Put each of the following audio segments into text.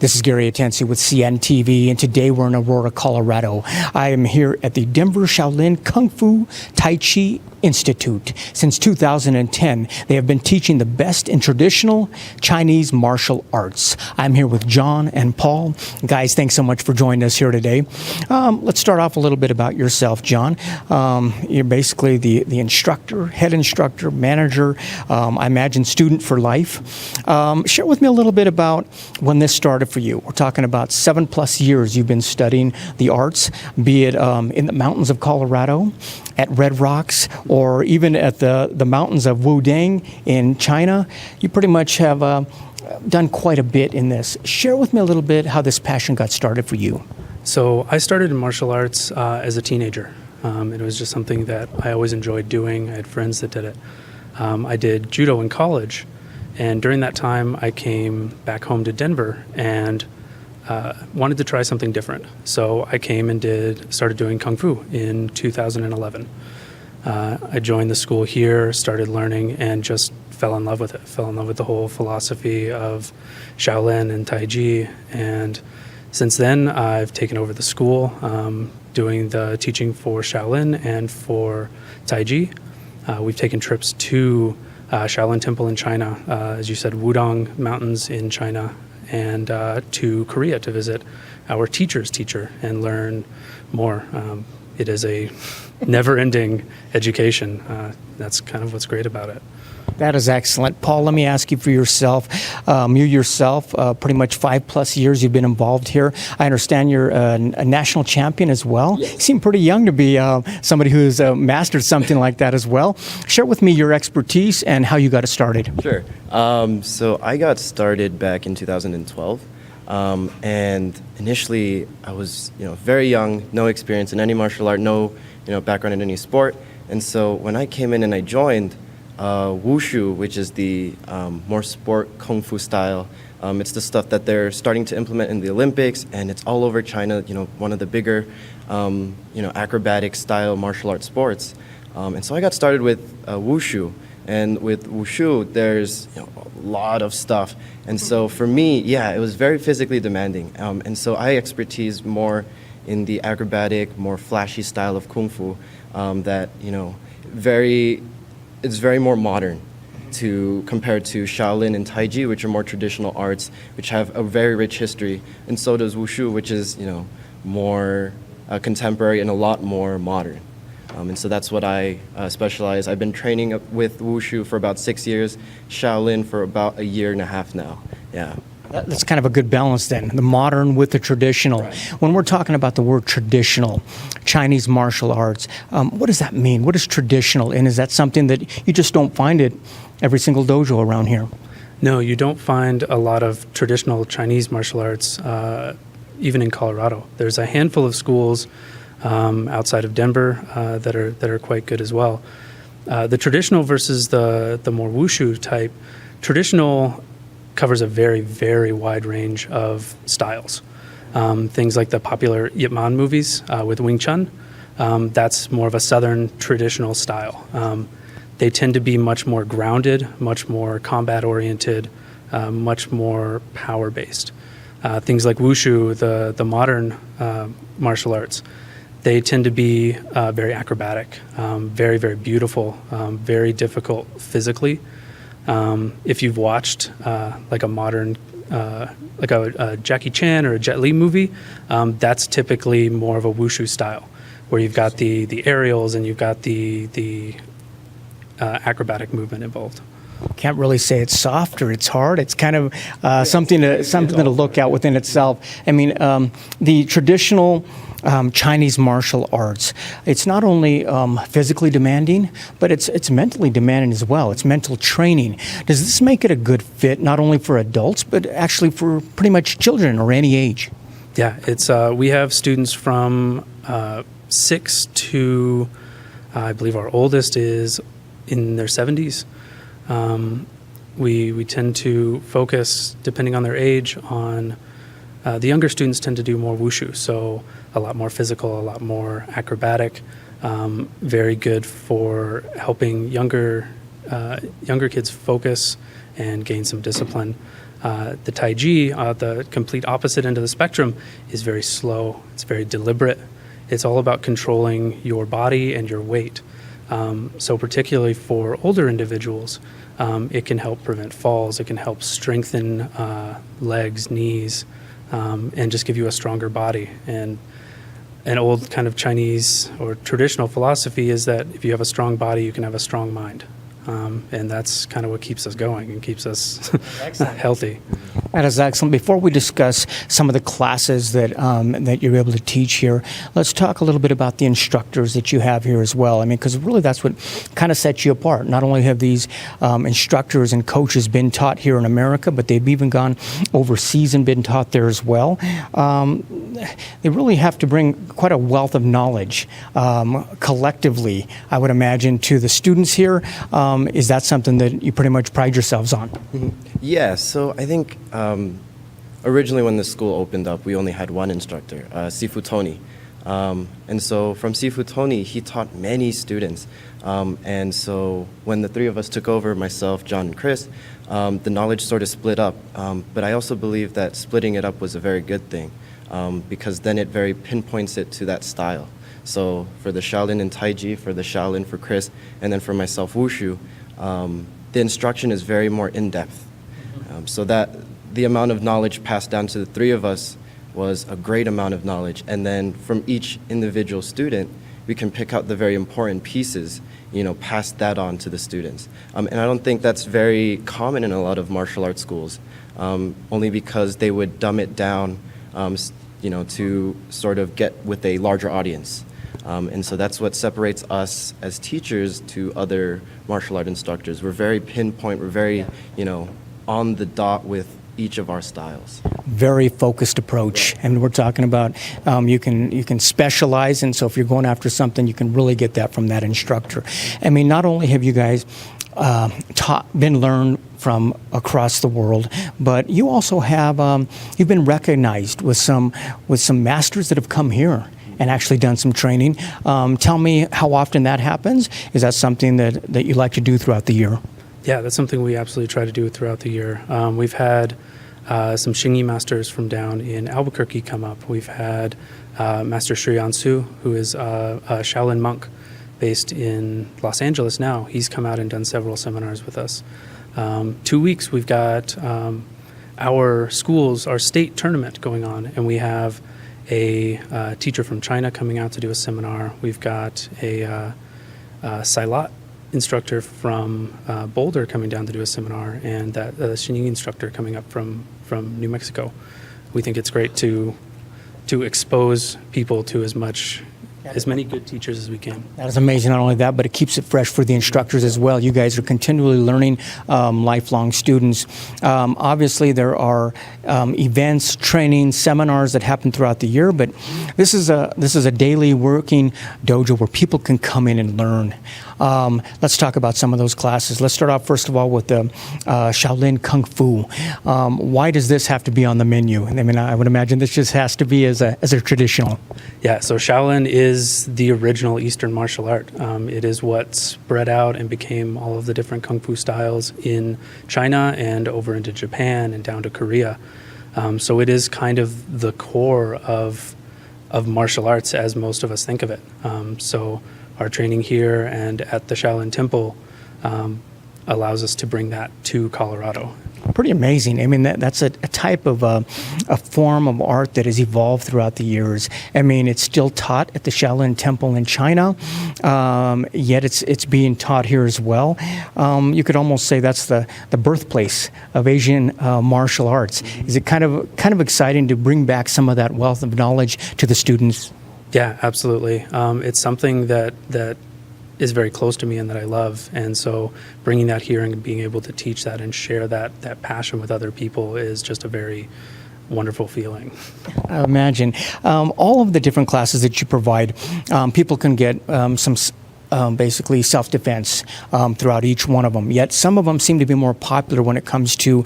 This is Gary Atencio with CNTV, and today we're in Aurora, Colorado. I am here at the Denver Shaolin Kung Fu Tai Chi Institute. Since 2010, they have been teaching the best in traditional Chinese martial arts. I'm here with John and Paul. Guys, thanks so much for joining us here today. Let's start off a little bit about yourself, John. You're basically the instructor, head instructor, manager, I imagine student for life. Share with me a little bit about when this started for you. We're talking about 7+ years you've been studying the arts, be it in the mountains of Colorado, at Red Rocks, or even at the mountains of Wudang in China. You pretty much have done quite a bit in this. Share with me a little bit how this passion got started for you. So I started in martial arts as a teenager. It was just something that I always enjoyed doing. I had friends that did it. I did judo in college, and during that time I came back home to Denver and wanted to try something different. So I came and started doing Kung Fu in 2011. I joined the school here, started learning, and just fell in love with it. Fell in love with the whole philosophy of Shaolin and Tai Chi. And since then, I've taken over the school, doing the teaching for Shaolin and for Tai Chi. We've taken trips to Shaolin Temple in China, as you said, Wudang Mountains in China, and to Korea to visit our teacher's teacher and learn more. It is a never-ending education. That's kind of what's great about it. That is excellent. Paul, let me ask you for yourself. You yourself, pretty much 5+ years you've been involved here. I understand you're a national champion as well. Yes. You seem pretty young to be somebody who's mastered something like that as well. Share with me your expertise and how you got it started. Sure. So I got started back in 2012. And initially I was, very young, no experience in any martial art, no, background in any sport. And so when I came in and I joined Wushu, which is the more sport Kung Fu style, it's the stuff that they're starting to implement in the Olympics, and it's all over China, one of the bigger, acrobatic style martial arts sports. And so I got started with Wushu. And with Wushu, there's a lot of stuff. And so for me, it was very physically demanding. And so I expertise more in the acrobatic, more flashy style of Kung Fu that, it's very more modern compared to Shaolin and Tai Chi, which are more traditional arts, which have a very rich history. And so does Wushu, which is, more contemporary and a lot more modern. And so that's what I specialize. I've been training with Wushu for about 6 years, Shaolin for about 1.5 years now. Yeah. That's kind of a good balance then, the modern with the traditional. Right. When we're talking about the word traditional, Chinese martial arts, what does that mean? What is traditional? And is that something that you just don't find it every single dojo around here? No, you don't find a lot of traditional Chinese martial arts, even in Colorado. There's a handful of schools outside of Denver that are quite good as well. The traditional versus the more Wushu type, traditional covers a very, very wide range of styles. Things like the popular Ip Man movies with Wing Chun, that's more of a Southern traditional style. They tend to be much more grounded, much more combat-oriented, much more power-based. Things like Wushu, the modern martial arts, they tend to be very acrobatic, very, very beautiful, very difficult physically. If you've watched like a modern, like a Jackie Chan or a Jet Li movie, that's typically more of a Wushu style, where you've got the aerials and you've got the acrobatic movement involved. Can't really say it's soft or it's hard. It's kind of something to look at within itself. I mean, the traditional Chinese martial arts, it's not only physically demanding, but it's mentally demanding as well. It's mental training. Does this make it a good fit, not only for adults, but actually for pretty much children or any age? Yeah, it's we have students from 6 to, I believe our oldest is in their 70s. We tend to focus, depending on their age, on the younger students tend to do more Wushu, so a lot more physical, a lot more acrobatic, very good for helping younger younger kids focus and gain some discipline. The Tai Chi, the complete opposite end of the spectrum, is very slow. It's very deliberate. It's all about controlling your body and your weight. So particularly for older individuals, it can help prevent falls. It can help strengthen legs, knees, and just give you a stronger body. And an old kind of Chinese or traditional philosophy is that if you have a strong body, you can have a strong mind. And that's kind of what keeps us going and keeps us healthy. That is excellent. Before we discuss some of the classes that that you're able to teach here, let's talk a little bit about the instructors that you have here as well. I mean, because really that's what kind of sets you apart. Not only have these instructors and coaches been taught here in America, but they've even gone overseas and been taught there as well. They really have to bring quite a wealth of knowledge collectively, I would imagine, to the students here. Is that something that you pretty much pride yourselves on? Mm-hmm. Yeah, so I think originally when the school opened up, we only had one instructor, Sifu Tony. And so from Sifu Tony, he taught many students. And so when the three of us took over, myself, John, and Chris, the knowledge sort of split up. But I also believe that splitting it up was a very good thing because then it very pinpoints it to that style. So for the Shaolin and Tai Chi, for the Shaolin for Chris, and then for myself, Wushu, the instruction is very more in-depth. So that the amount of knowledge passed down to the three of us was a great amount of knowledge. And then from each individual student, we can pick out the very important pieces, pass that on to the students. And I don't think that's very common in a lot of martial arts schools, only because they would dumb it down, to sort of get with a larger audience. And so that's what separates us as teachers to other martial art instructors. We're very pinpoint, we're very, on the dot with each of our styles. Very focused approach, and we're talking about you can specialize, and so if you're going after something, you can really get that from that instructor. I mean, not only have you guys been learned from across the world, but you also have you've been recognized with some masters that have come here and actually done some training. Tell me how often that happens. Is that something that you like to do throughout the year? Yeah, that's something we absolutely try to do throughout the year. We've had some Xingyi masters from down in Albuquerque come up. We've had Master Shi Yansu, who is a Shaolin monk based in Los Angeles now. He's come out and done several seminars with us. 2 weeks, we've got our state tournament going on, and we have a teacher from China coming out to do a seminar. We've got a Silat instructor from Boulder coming down to do a seminar, and that Xingyi instructor coming up from New Mexico. We think it's great to expose people to as many good teachers as we can. That is amazing. Not only that, but it keeps it fresh for the instructors as well. You guys are continually learning, lifelong students. Obviously, there are events, training, seminars that happen throughout the year, but this is a daily working dojo where people can come in and learn. Let's talk about some of those classes. Let's start off first of all with the Shaolin Kung Fu. Why does this have to be on the menu? I mean, I would imagine this just has to be as a traditional. Yeah, so Shaolin is the original Eastern martial art. It is what spread out and became all of the different Kung Fu styles in China and over into Japan and down to Korea. So it is kind of the core of martial arts as most of us think of it. So our training here and at the Shaolin Temple allows us to bring that to Colorado. Pretty amazing. I mean, that's a type of a form of art that has evolved throughout the years. I mean, it's still taught at the Shaolin Temple in China, yet it's being taught here as well. You could almost say that's the birthplace of Asian martial arts. Is it kind of exciting to bring back some of that wealth of knowledge to the students? Yeah, absolutely. It's something that is very close to me and that I love. And so bringing that here and being able to teach that and share that passion with other people is just a very wonderful feeling. I imagine. All of the different classes that you provide, people can get some basically self-defense throughout each one of them. Yet some of them seem to be more popular when it comes to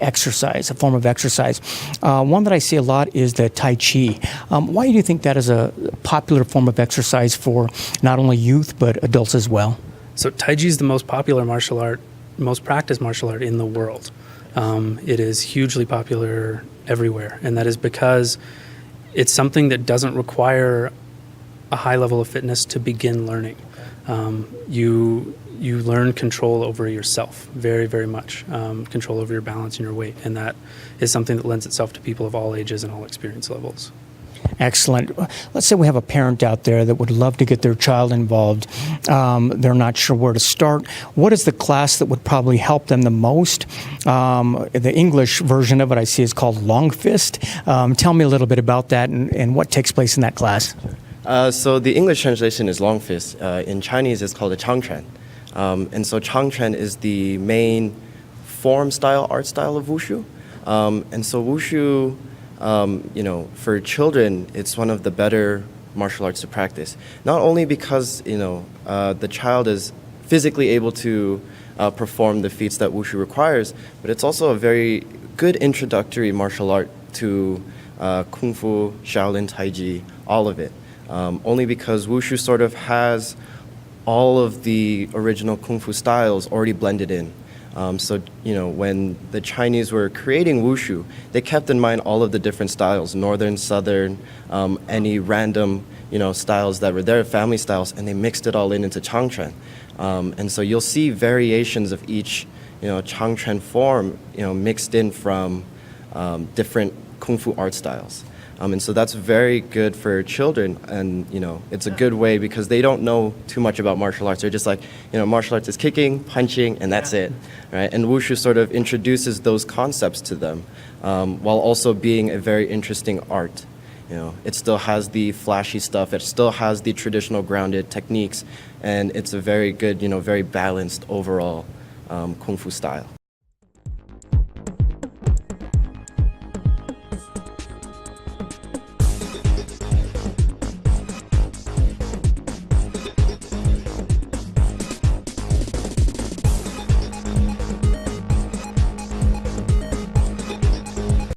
exercise, a form of exercise. One that I see a lot is the Tai Chi. Why do you think that is a popular form of exercise for not only youth but adults as well? So Tai Chi is the most popular martial art, most practiced martial art in the world. It is hugely popular everywhere, and that is because it's something that doesn't require a high level of fitness to begin learning. You learn control over yourself very, very much, control over your balance and your weight, and that is something that lends itself to people of all ages and all experience levels. Excellent. Let's say we have a parent out there that would love to get their child involved. They're not sure where to start. What is the class that would probably help them the most? The English version of it I see is called Long Fist. Tell me a little bit about that and what takes place in that class. So the English translation is Long Fist. In Chinese, it's called a Changquan. And so Changquan is the main form style, art style of Wushu. And so Wushu, for children, it's one of the better martial arts to practice. Not only because, the child is physically able to perform the feats that Wushu requires, but it's also a very good introductory martial art to Kung Fu, Shaolin, Tai Chi, all of it. Only because Wushu sort of has all of the original Kung Fu styles already blended in. So, when the Chinese were creating Wushu, they kept in mind all of the different styles, northern, southern, any random, styles that were there, family styles, and they mixed it all into Changquan. And so you'll see variations of each, Changquan form, mixed in from different Kung Fu art styles. And so that's very good for children, and it's a good way because they don't know too much about martial arts. They're just like, martial arts is kicking, punching, and that's it, right? And Wushu sort of introduces those concepts to them, while also being a very interesting art. It still has the flashy stuff. It still has the traditional grounded techniques, and it's a very good, very balanced overall Kung Fu style.